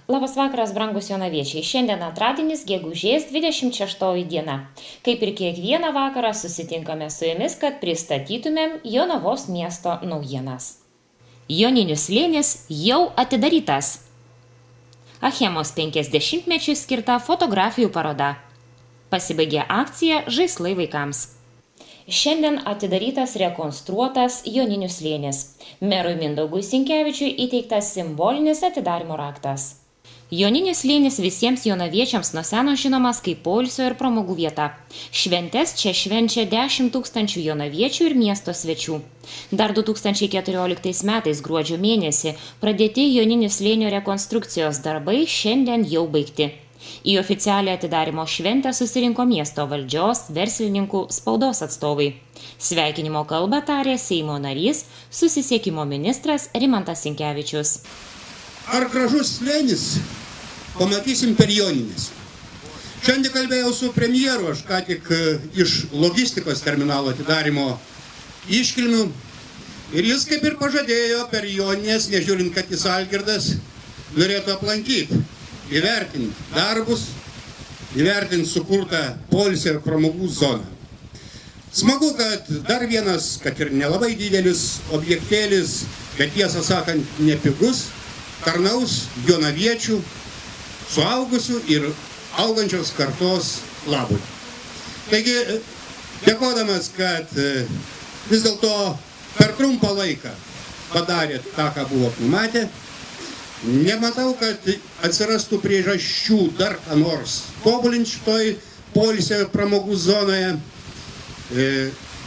Labas vakaras, brangus jonaviečiai. Šiandien antradienis, gegužės 26 diena. Kaip ir kiekvieną vakarą susitinkame su jumis, kad pristatytumėm Jonavos miesto naujienas. Joninių slėnis jau atidarytas. Achemos 50-mečiui skirta fotografijų paroda. Pasibaigė akcija Žaislai vaikams. Šiandien atidarytas rekonstruotas Joninių slėnis. Merui Mindaugui Sinkevičiui įteiktas simbolinis atidarymo raktas. Joninis slėnis visiems jonaviečiams nuo seno žinomas kaip poilsio ir pramogų vieta. Šventes čia švenčia 10 000 jonaviečių ir miesto svečių. Dar 2014 metais gruodžio mėnesį pradėti Joninių slėnio rekonstrukcijos darbai šiandien jau baigti. Į oficialią atidarymo šventę susirinko miesto valdžios, verslininkų, spaudos atstovai. Sveikinimo kalbą tarė Seimo narys, susisiekimo ministras Rimantas Sinkevičius. Ar gražus slėnis pamatysim per Jonines. Šiandien kalbėjau su premjeru, aš ką tik iš logistikos terminalo atidarymo iškilmių. Ir jis kaip ir pažadėjo per Jonines, nežiūrint, kad jis Algirdas, norėtų aplankyti, įvertinti darbus, įvertinti sukurtą poilsio ir pramogų zoną. Smagu, kad dar vienas, kad ir nelabai didelis objektėlis, bet tiesą sakant nepigus, tarnaus jonaviečių, suaugusių ir augančios kartos labui. Taigi, dėkodamas, kad vis dėlto per trumpą laiką padarė tą, ką buvo numatę, nematau, kad atsirastų priežasčių dar ką nors tobulinti šitoj poilsio pramogų zonoje.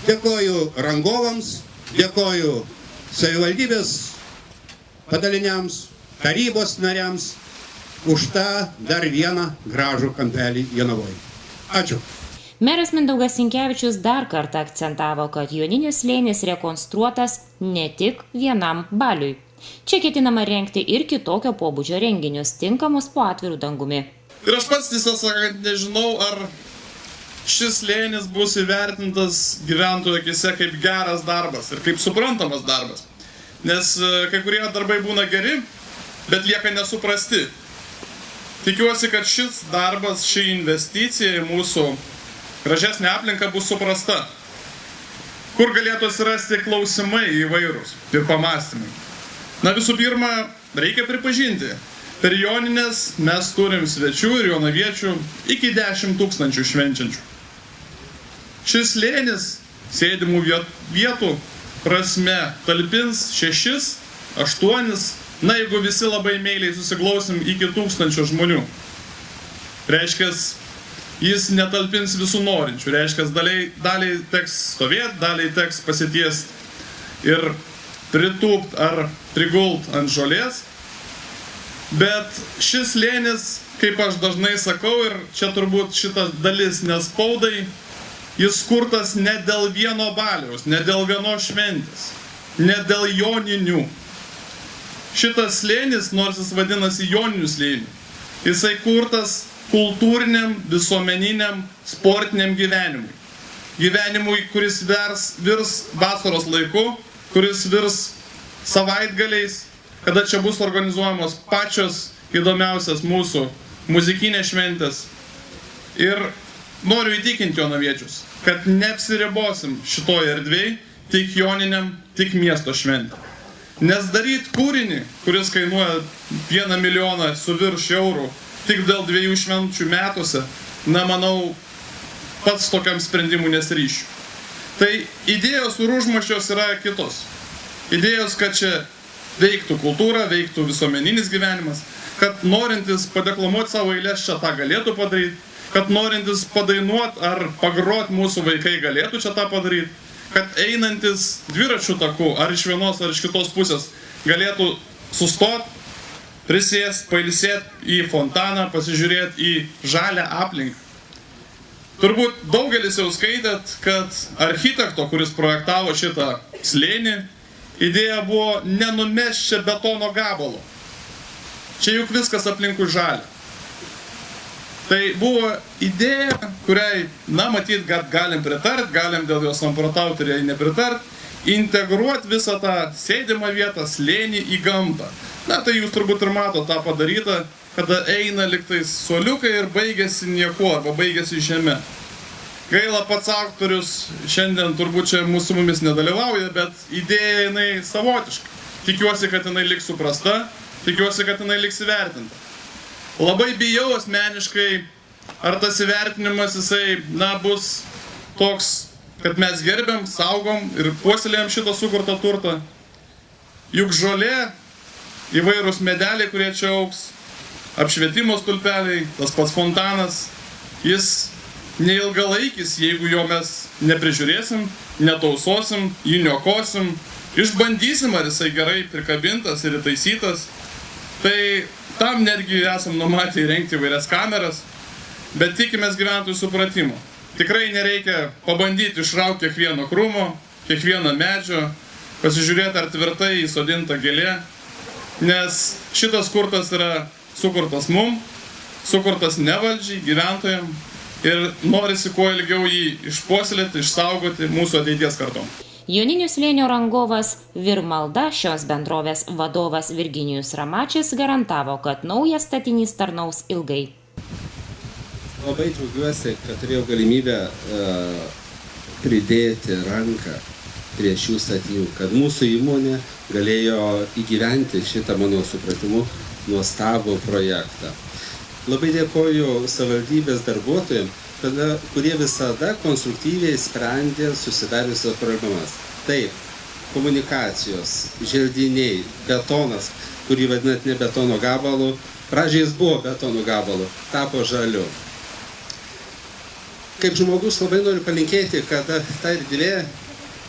Dėkoju rangovams, dėkoju savivaldybės padaliniams, tarybos nariams už tą dar vieną gražų kampelį Jonavoje. Ačiū. Meras Mindaugas Sinkevičius dar kartą akcentavo, kad Joninių slėnis rekonstruotas ne tik vienam baliui. Čia ketinama rengti ir kitokio pobūdžio renginius, tinkamus po atvirų dangumi. Ir aš pats tiesą sakant nežinau, ar šis slėnis bus įvertintas gyventojų akyse kaip geras darbas ir kaip suprantamas darbas. Nes kai kurie darbai būna geri, bet lieka nesuprasti. Tikiuosi, kad šis darbas, ši investicija į mūsų gražesnę aplinką bus suprasta. Kur galėtų atsirasti klausimai įvairūs ir pamąstymai. Na visų pirma, reikia pripažinti, per Jonines mes turim svečių ir jonaviečių iki 10 000 švenčiančių. Šis slėnis sėdimų vietų prasme talpins 6, 8, na jeigu visi labai meiliai susiglausim iki 1000 žmonių. Reiškia, jis netalpins visų norinčių, reiškia, daliai teks stovėti, daliai teks pasitiesti ir pritūpt ar prigult ant žolės. Bet šis slėnis, kaip aš dažnai sakau, ir čia turbūt šitas dalis nespaudai, jis kurtas ne dėl vieno baliaus, ne dėl vienos šventės, ne dėl joninių. Šitas slėnis, nors jis vadinasi Joninių slėniu, jisai kurtas kultūriniam, visuomeniniam, sportiniam gyvenimui. Gyvenimui, kuris virs vasaros laiku, kuris virs savaitgaliais, kada čia bus organizuojamos pačios įdomiausias mūsų muzikinės šventės. Ir noriu įtikinti jonaviečius, kad neapsiribosim šitoj erdvėj tik joniniam, tik miesto šventė. Nes daryti kūrinį, kuris kainuoja 1 milijoną su virš eurų, tik dėl 2 švenčių metuose, na, manau, pats tokiam sprendimui nesiryšiu. Tai idėjos ir užmačios yra kitos. Idėjos, kad čia veiktų kultūra, veiktų visuomeninis gyvenimas, kad norintis padeklamuoti savo eilės čia tą galėtų padaryti, kad norintis padainuoti ar pagroti mūsų vaikai galėtų čia tą padaryti, kad einantis dviračių taku ar iš vienos ar iš kitos pusės galėtų sustoti, prisėsti, pailsėti į fontaną, pasižiūrėti į žalią aplinką. Turbūt daugelis jau skaitėt, kad architekto, kuris projektavo šitą slėnį, idėja buvo nenumesti čia betono gabalo. Čia juk viskas aplinkui žalia. Tai buvo idėja, kuriai, na, matyt, galim pritart, galim dėl jos samprotauti ir jai nepritart, integruoti visą tą sėdimą vietą, slėnį į gamtą. Na, tai jūs turbūt ir mato tą padarytą, kada eina liktais suoliukai ir baigėsi nieko, arba baigėsi žeme. Gaila, pats aktorius šiandien turbūt čia mūsų mumis nedalyvauja, bet idėja jinai savotiška. Tikiuosi, kad jinai liks suprasta, tikiuosi, kad jinai liks įvertinta. Labai bijau asmeniškai, ar tas įvertinimas jisai, bus toks, kad mes gerbiam, saugom ir puoselėjam šitą sukurtą turtą. Juk žolė, įvairūs medeliai, kurie čia augs, apšvietimo stulpeliai, tas pats fontanas, jis neilgalaikis, jeigu jo mes neprižiūrėsim, netausosim, jį niokosim, išbandysim, ar jisai gerai prikabintas ir įtaisytas. Tai tam netgi esam numatę įrengti įvairias kameras, bet tikimės gyventojų supratimo. Tikrai nereikia pabandyti išrauti kiekvieno krūmo, kiekvieno medžio, pasižiūrėti, ar tvirtai įsodinta gėlė, nes šitas kurtas yra sukurtas mum, sukurtas ne valdžiai, gyventojam ir norisi kuo ilgiau jį išpuoselėti, išsaugoti mūsų ateities kartom. Joninių slėnio rangovas Virmalda, šios bendrovės vadovas Virginijus Ramačis garantavo, kad naujas statinys tarnaus ilgai. Labai džiaugiuosi, kad turėjau galimybę pridėti ranką prie šių statinių, kad mūsų įmonė galėjo įgyventi šitą, mano supratimu, nuostabų projektą. Labai dėkoju savivaldybės darbuotojams, kurie visada konstruktyviai sprendė susidariusias problemas. Taip, komunikacijos, želdiniai, betonas, kurį vadinat ne betono gabalu, pradžiai jis buvo betono gabalu, tapo žaliu. Kaip žmogus labai noriu palinkėti, kad ta erdvė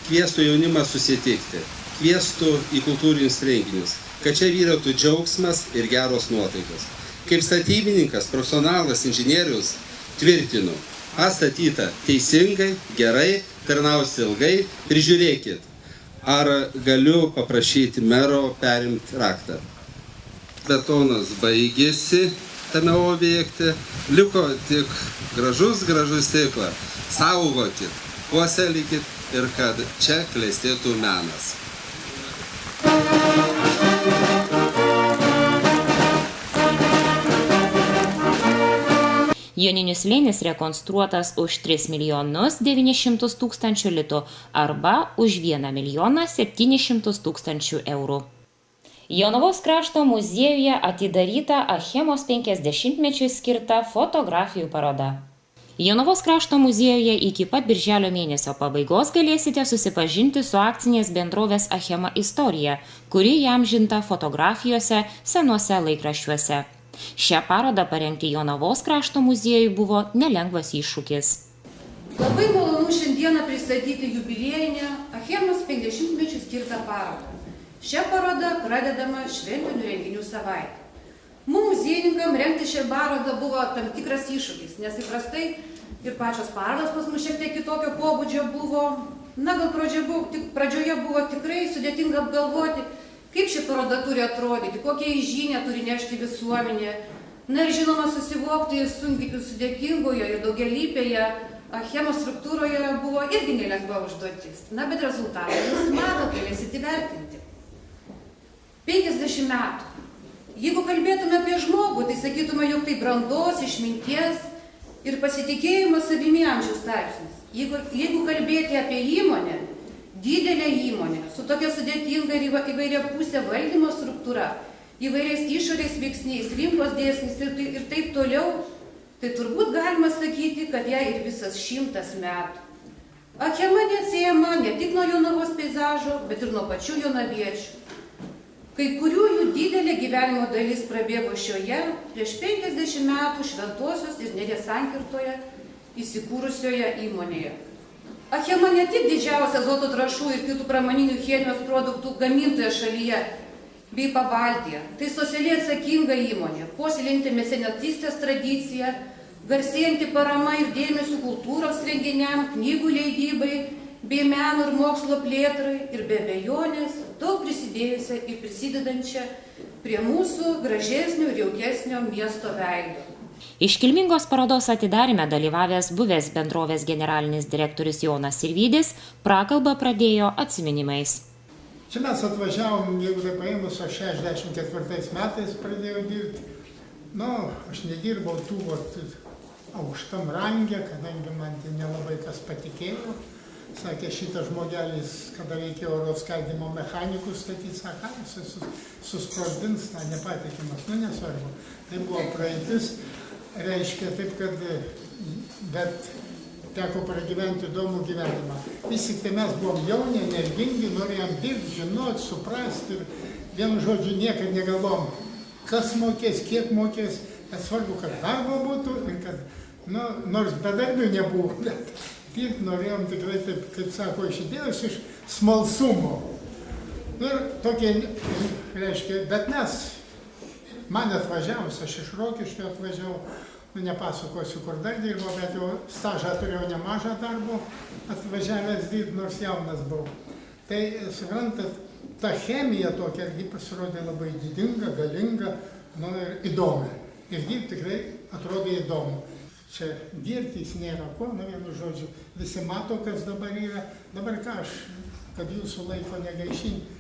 kviestų jaunimą susitikti, kviestų į kultūrinius renginius, kad čia vyrautų džiaugsmas ir geros nuotaikos. Kaip statybininkas, profesionalas, inžinierius, tvirtinu, pastatyta teisingai, gerai, tarnaus ilgai, prižiūrėkit. Ar galiu paprašyti mero perimti raktą? Betonas baigėsi tame objekte, liko tik gražus stiklas. Saugokit, puoselėkit ir kad čia klestėtų menas. Joninių slėnis rekonstruotas už 3 900 000 litų arba už 1 700 000 eurų. Jonavos krašto muziejuje atidaryta Achemos 50-mečiui skirta fotografijų paroda. Jonavos krašto muziejuje iki pat birželio mėnesio pabaigos galėsite susipažinti su akcinės bendrovės Achema istorija, kuri įamžinta fotografijose senuose laikraščiuose. Šią parodą parengti Jonavos krašto muziejui buvo nelengvas iššūkis. Labai malonu šiandieną pristatyti jubiliejinę Achemos 50-mečiui skirtą parodą. Šią parodą pradedama šventinių renginių savaitę. Mums muziejininkam rengti šią parodą buvo tam tikras iššūkis, nes įprastai ir pačios parodos pas mus šiek tiek kitokio pobūdžio buvo. Gal pradžioje buvo tikrai sudėtinga apgalvoti, kaip ši paroda turi atrodyti, kokią žinią turi nešti visuomenė. Ir žinoma, susivokti sunkiai sudėtingoje ir daugialypėje Achemos struktūroje buvo irgi nelengva užduotis. Bet rezultatą jūs matote, galėsite įvertinti. 50 metų. Jeigu kalbėtume apie žmogų, tai sakytume, jog tai brandos, išminties ir pasitikėjimo savimi amžiaus tarpsnis. Jeigu kalbėti apie įmonę, didelė įmonė, su tokia sudėtinga ir įvairia pusė valdymo struktūra, įvairiais išorės veiksniais, rinkos dėsniais ir taip toliau, tai turbūt galima sakyti, kad jai ir visas 100 metų. Achema neatsiejama ne tik nuo Jonavos peizažo, bet ir nuo pačių jonaviečių. Kai kurių jų didelė gyvenimo dalis prabėgo šioje prieš 50 metų Šventosios ir Neries sankirtoje įsikūrusioje įmonėje. Achema ne tik didžiausia azoto trąšų ir kitų pramoninių chemijos produktų gamintoja šalyje bei Pabaltyje. Tai socialiai atsakinga įmonė, puoselėjanti mecenatystės tradiciją, garsėjanti parama ir dėmesiu kultūros renginiam, knygų leidybai bei meno ir mokslo plėtrai ir be abejonės daug prisidėjusia ir prisidedančia prie mūsų gražesnio ir jaukesnio miesto veido. Iškilmingos parodos atidaryme dalyvavęs buvęs bendrovės generalinis direktorius Jonas Sirvydis prakalbą pradėjo atsiminimais. Čia mes atvažiavom, jeigu tai paėmus, aš 64 metais pradėjau dirbti. aš nedirbau tų aukštam rangė, kadangi man tai nelabai kas patikėjo. Sakė, šitas žmogelis, kada reikėjo oro skaidymo mechanikų statyti, sakė, jis susprogdins, nepatikimas, nesvarbu. Tai buvo praeitis, reiškia taip, kad bet teko pragyventi įdomų gyvenimą. Vis tik tai mes buvom jauni, energingi, norėjom dirbti, žinoti, suprasti ir vienu žodžiu niekad negalvom, kas mokės, kiek mokės, bet svarbu, kad darbo būtų ir kad, nors bedarbių nebuvo, bet dirbti norėjom tikrai, taip, kaip sako, iš idėjos, iš smalsumo. Ir tokie, reiškia, bet man atvažiavus, aš iš Rokiškio atvažiavau, nepasakosiu, kur dar dirbo, bet jau stažą turėjau nemažą darbo, atvažiavęs dirbti, nors jaunas buvau. Tai, suprantat, ta chemija tokia irgi pasirodė labai didinga, galinga, ir įdomi. Ir dirbti tikrai atrodė įdomu. Čia girtis nėra ko, vienu žodžiu, visi mato, kas dabar yra. Dabar ką aš, kad jūsų laiko negaišinti,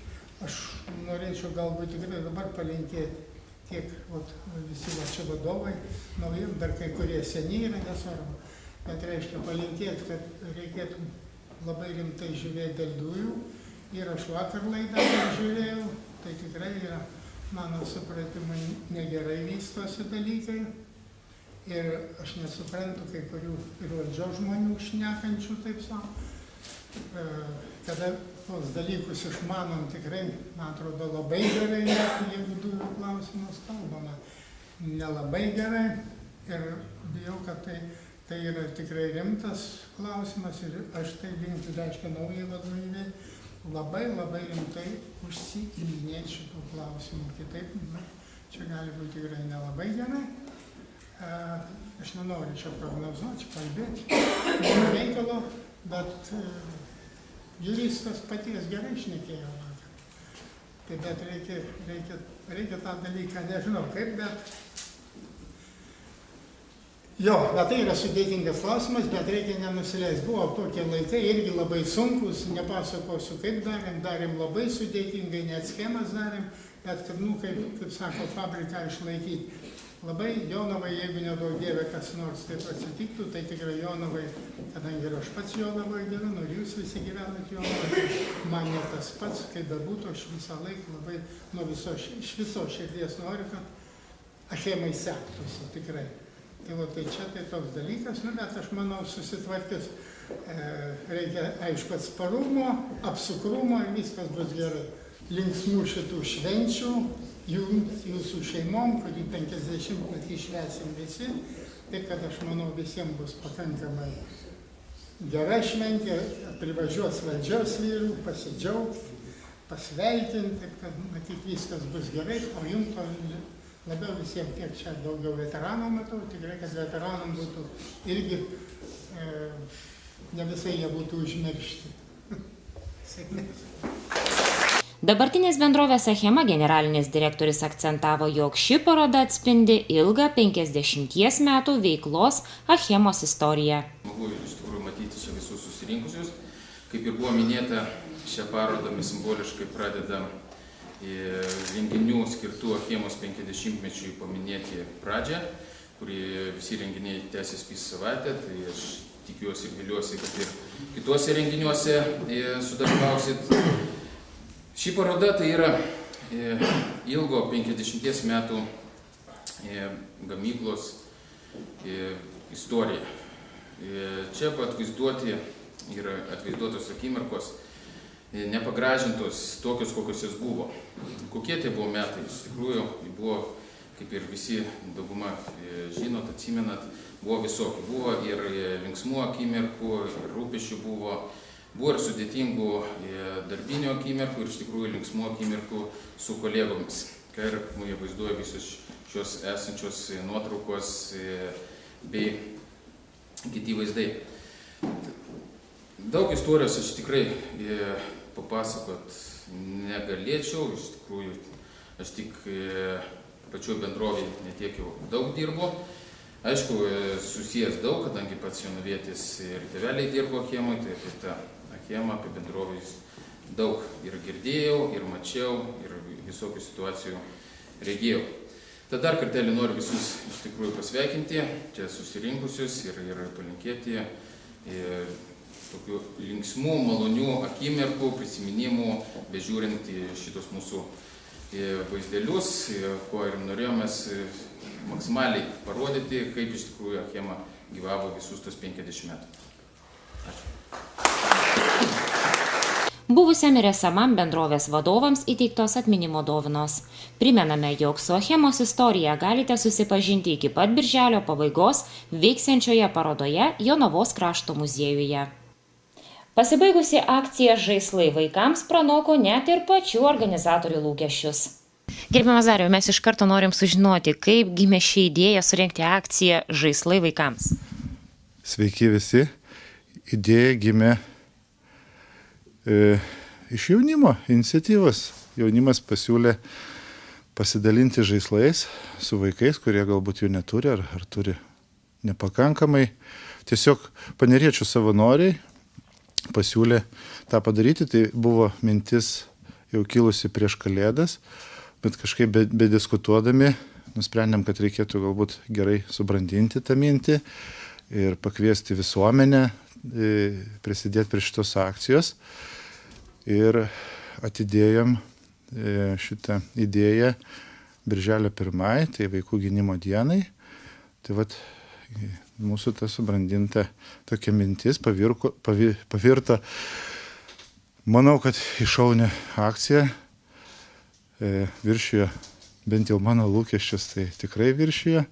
aš norėčiau galbūt tikrai dabar palinkėti tiek visi čia vadovai, naujiem, dar kai kurie seniai yra, nesvarbu. Bet reiškia palinkėti, kad reikėtų labai rimtai žiūrėti dėl dujų. Ir aš vakar laidą žiūrėjau, tai tikrai yra, mano supratimai, negerai vystosi dalykai. Ir aš nesuprantu kai kurių ir valdžios žmonių šnekančių, taip savo. Kada tos dalykus išmanom tikrai, man atrodo, labai gerai, jeigu dujų klausimus kalbama. Nelabai gerai ir bijau, kad tai yra tikrai rimtas klausimas ir aš tai linkiu, reiškia, naujai vadovybei labai rimtai užsiiminėti šitų klausimų. Kitaip, čia gali būti tikrai nelabai gerai. Aš nenoriu čia prognozuoti, kalbėti, nėra reikalo, bet juristas paties gerai šnekėjo vakar. Tai bet reikia tą dalyką, nežinau kaip, bet bet tai yra sudėtingas klausimas, bet reikia nenusileisti. Buvo tokie laikai irgi labai sunkus, nepasakosiu kaip darėm labai sudėtingai, net schemas darėm, bet kad, kaip sako, fabriką išlaikyti. Labai Jonavai, jeigu nedaug dievė kas nors taip atsitiktų, tai tikrai Jonavai, kadangi ir aš pats Jonavai gyvenu, ir jūs visi gyvenat Jonavai, man ne tas pats, kaip bebūtų, aš visą laiką labai iš viso širdies noriu, kad Achemai sektųsi, tikrai. Tai čia tai toks dalykas, bet aš manau susitvarkys, reikia aišku atsparumo, apsukrumo ir viskas bus gerai. Linksmų šitų švenčių, jūsų šeimom, kurį 50-metį švęsim visi, taip kad aš manau visiems bus pakankamai gera šventė, privažiuos valdžios vyrų, pasidžiaugti, pasveikinti, taip kad matyt viskas bus gerai, o jums to labiau visiems, kiek čia daugiau veteranų matau, tikrai, kad veteranam būtų irgi, ne visai jie būtų užmiršti. Sėkmės. Dabartinės bendrovės Achema generalinis direktorius akcentavo, jog ši paroda atspindi ilgą 50 metų veiklos Achemos istoriją. Smagu iš tikrųjų matyti čia visus susirinkusius. Kaip ir buvo minėta, šią parodą mes simboliškai pradedam renginių skirtų Achemos 50-mečiui paminėti pradžią, kurį visi renginiai tęsis visą savaitę. Tai aš tikiuosi ir viliuosi, kad ir kituose renginiuose sudalyvausit. Ši paroda tai yra ilgo 50 metų gamyklos istorija. Čia atvaizduoti ir atvaizduotos akimirkos nepagražintos tokios, kokios jos buvo. Kokie tai buvo metai? Iš tikrųjų, buvo, kaip ir visi dauguma žinot, atsimenat, buvo visokių. Buvo ir linksmų akimirkų, ir rūpesčių buvo. Buvo ir sudėtingų darbinių akimirkų ir iš tikrųjų linksmų akimirkų su kolegomis. Ką ir vaizduoja visos šios esančios nuotraukos bei kiti vaizdai. Daug istorijos aš tikrai papasakot negalėčiau. Iš tikrųjų, aš tik pačioj bendrovėj netiek jau daug dirbu. Aišku, susijęs daug, kadangi pats jonavietis ir tėveliai dirbo Achemoj, tai apie tą Achemą, apie bendrovės daug ir girdėjau, ir mačiau, ir visokių situacijų regėjau. Tad dar kartelį noriu visus iš tikrųjų pasveikinti, čia susirinkusius ir palinkėti tokių linksmų, malonių akimirkų, prisiminimų, bežiūrint į šitos mūsų vaizdelius, ko ir norėjomės maksimaliai parodyti, kaip iš tikrųjų Achema gyvavo visus tos 50 metų. Ačiū. Buvusiam ir esamam bendrovės vadovams įteiktos atminimo dovanos. Primename, jog su Achemos istorija galite susipažinti iki pat birželio pabaigos veiksiančioje parodoje Jonavos krašto muziejuje. Pasibaigusi akcija Žaislai vaikams pranoko net ir pačių organizatorių lūkesčius. Gerbiamas Dariau, mes iš karto norim sužinoti, kaip gimė ši idėja surengti akciją Žaislai vaikams. Sveiki visi. Idėja gimė iš jaunimo iniciatyvos. Jaunimas pasiūlė pasidalinti žaislais su vaikais, kurie galbūt jų neturi ar turi nepakankamai. Tiesiog paniriečių savanoriai pasiūlė tą padaryti. Tai buvo mintis jau kilusi prieš Kalėdas, bet kažkaip bediskutuodami nusprendėm, kad reikėtų galbūt gerai subrandinti tą mintį ir pakviesti visuomenę prisidėti prie šitos akcijos. Ir atidėjom šitą idėją birželio 1, tai vaikų gynimo dienai. Tai vat mūsų ta subrandinta tokia mintis pavirto, manau, kad į šaunę akciją viršijo, bent jau mano lūkesčius, tai tikrai viršijo.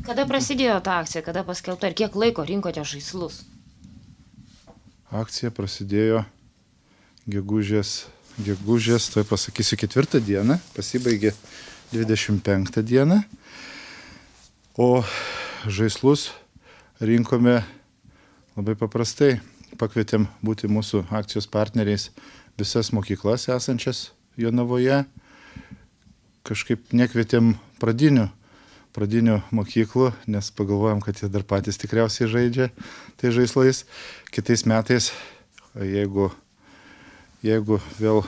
Kada prasidėjo ta akcija, kada paskelbta ir kiek laiko rinkote žaislus? Akcija prasidėjo gegužės, tai pasakysiu 4 dieną, pasibaigė 25 dieną, o žaislus rinkome labai paprastai. Pakvietėm būti mūsų akcijos partneriais visas mokyklas esančias Jonavoje. Kažkaip nekvietėm pradinių mokyklų, nes pagalvojom, kad jie dar patys tikriausiai žaidžia tai žaislais. Kitais metais, jeigu vėl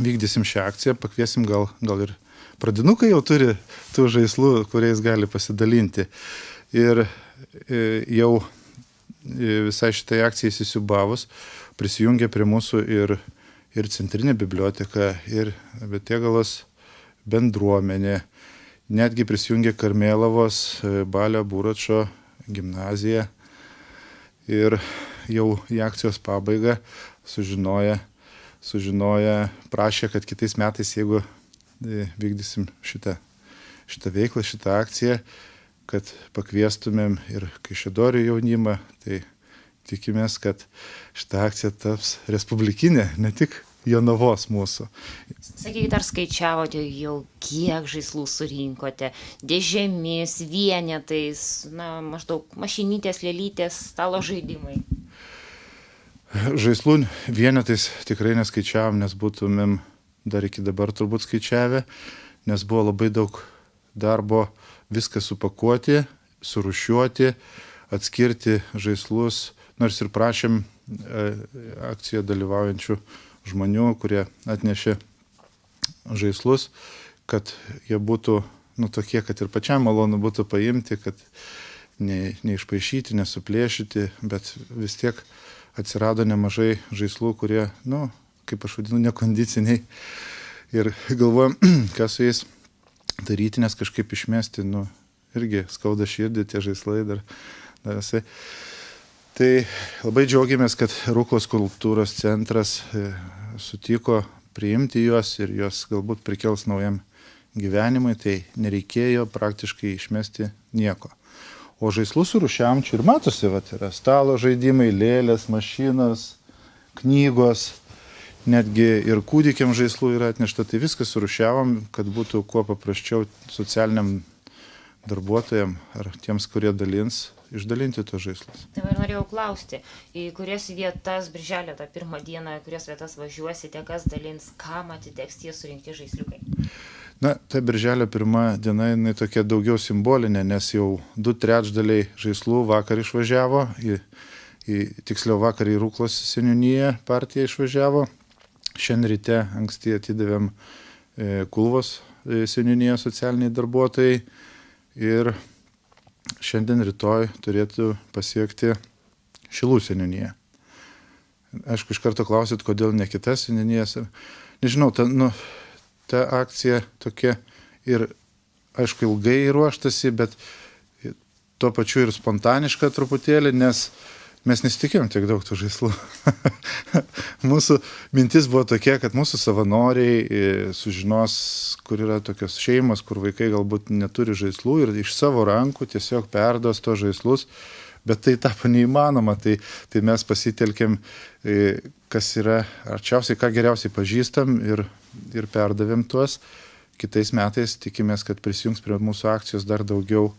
vykdysim šią akciją, pakviesim gal ir pradinukai jau turi tų žaislų, kuriais gali pasidalinti. Ir jau visai šitai akcijai įsisiubavus prisijungė prie mūsų ir centrinė biblioteka, ir Betėgalos bendruomenė. Netgi prisijungė Karmėlavos Balio Buračo gimnazija ir jau į akcijos pabaigą sužinoję, prašė, kad kitais metais, jeigu vykdysim šitą veiklą, šitą akciją, kad pakviestumėm ir Kaišiadorių jaunimą, tai tikimės, kad šitą akciją taps respublikinė, ne tik Jonavos mūsų. Sakykite, ar skaičiavote jau, kiek žaislų surinkote? Dėžėmis, vienetais, maždaug mašinytės, lėlytės, stalo žaidimai? Žaislų vienetais tikrai neskaičiavom, nes būtumėm dar iki dabar turbūt skaičiavę, nes buvo labai daug darbo viską supakuoti, surūšiuoti, atskirti žaislus, nors ir prašėm akcijoje dalyvaujančių žmonių, kurie atnešė žaislus, kad jie būtų tokie, kad ir pačiam malonu būtų paimti, kad neišpaišyti, nesuplėšyti, bet vis tiek atsirado nemažai žaislų, kurie, kaip aš vadinu, nekondiciniai. Ir galvojom, ką su jais daryti, nes kažkaip išmesti, irgi skauda širdį, tie žaislai dar visai. Tai labai džiaugiamės, kad Ruklos kultūros centras sutiko priimti juos ir juos galbūt prikels naujam gyvenimui, tai nereikėjo praktiškai išmesti nieko. O žaislų surūšiavom čia ir matosi, yra stalo žaidimai, lėlės, mašinos, knygos, netgi ir kūdikiam žaislų yra atnešta, tai viską surūšiavom, kad būtų kuo paprasčiau socialiniam darbuotojam ar tiems, kurie dalins, išdalinti tos žaislus. Tai ir norėjau klausti, į kurias vietas birželio tą 1 dieną, į kurias vietas važiuosite, kas dalins, kam atiteks tie surinkti žaisliukai? Ta birželio 1 diena, jinai tokia daugiau simbolinė, nes jau 2/3 žaislų vakar išvažiavo, tiksliau vakar į Ruklos seniūniją partija išvažiavo. Šiandien ryte anksti atidavėm Kulvos seniūnijos socialiniai darbuotojai ir šiandien rytoj turėtų pasiekti Šilų seniūniją. Aišku, iš karto klausit, kodėl ne kitas seniūnijas. Nežinau, ta akcija tokia ir, aišku, ilgai ruoštasi, bet tuo pačiu ir spontaniška truputėlį, nes mes nesitikėjom tiek daug tų žaislų. Mūsų mintis buvo tokia, kad mūsų savanoriai sužinos, kur yra tokios šeimos, kur vaikai galbūt neturi žaislų ir iš savo rankų tiesiog perduos tos žaislus, bet tai tapo neįmanoma, tai mes pasitelkėm, kas yra arčiausiai, ką geriausiai pažįstam ir perdavėm tuos. Kitais metais tikimės, kad prisijungs prie mūsų akcijos dar daugiau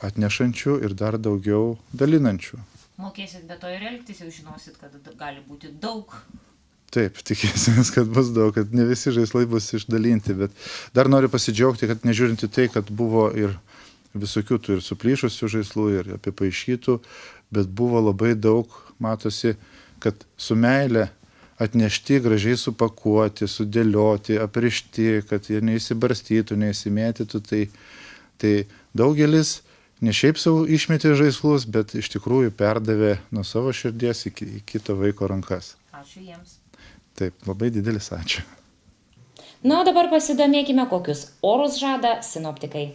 atnešančių ir dar daugiau dalinančių. Mokėsit be to ir elgtis, jau žinosit, kad gali būti daug. Taip, tikėsimės, kad bus daug, kad ne visi žaislai bus išdalinti, bet dar noriu pasidžiaugti, kad nežiūrinti tai, kad buvo ir visokių tų ir suplyšusių žaislų, ir apipaišytų, bet buvo labai daug, matosi, kad su meile atnešti, gražiai supakuoti, sudėlioti, aprišti, kad jie neįsibarstytų, neįsimėtytų, tai daugelis ne šiaip savo išmetė žaislus, bet iš tikrųjų perdavė nuo savo širdies į kito vaiko rankas. Ačiū jiems. Taip, labai didelis ačiū. Na, o dabar pasidomėkime, kokius orus žada sinoptikai.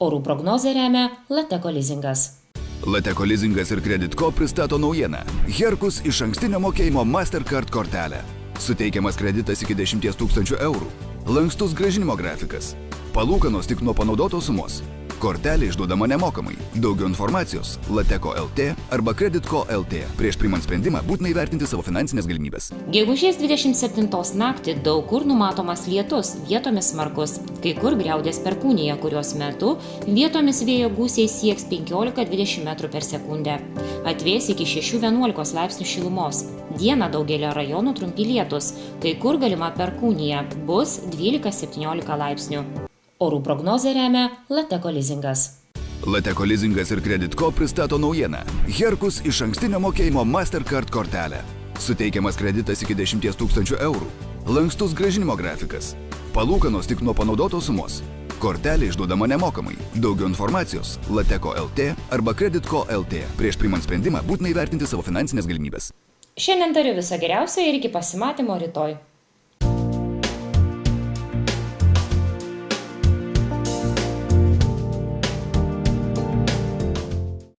Orų prognozę remia Lateko lizingas. Lateko lizingas ir Kreditko pristato naujieną. Herkus išankstinio mokėjimo Mastercard kortelę. Suteikiamas kreditas iki 10 000 eurų. Lankstus grąžinimo grafikas. Palūkanos tik nuo panaudotos sumos. Kortelė išduodama nemokamai. Daugiau informacijos Lateko LT arba Kreditko LT. Prieš priimant sprendimą būtina įvertinti savo finansinės galimybės. Gegužės 27 naktį daug kur numatomas lietus, vietomis smarkus. Kai kur griaudės perkūnija, kurios metu vietomis vėjo gūsiai sieks 15-20 metrų per sekundę. Atvės iki 6-11 laipsnių šilumos. Dieną daugelio rajonų trumpi lietus. Kai kur galima perkūnija, bus 12-17 laipsnių. Orų prognozę remia Lateko lizingas. Lateko lizingas ir Kreditko pristato naujieną. Herkus išankstinio mokėjimo Mastercard kortelę. Suteikiamas kreditas iki 10 000 eurų. Lankstus grąžinimo grafikas. Palūkanos tik nuo panaudotos sumos. Kortelė išduodama nemokamai. Daugiau informacijos Lateko LT arba Kreditko LT. Prieš priimant sprendimą būtina įvertinti savo finansinės galimybės. Šiandien tariu viso geriausio ir iki pasimatymo rytoj.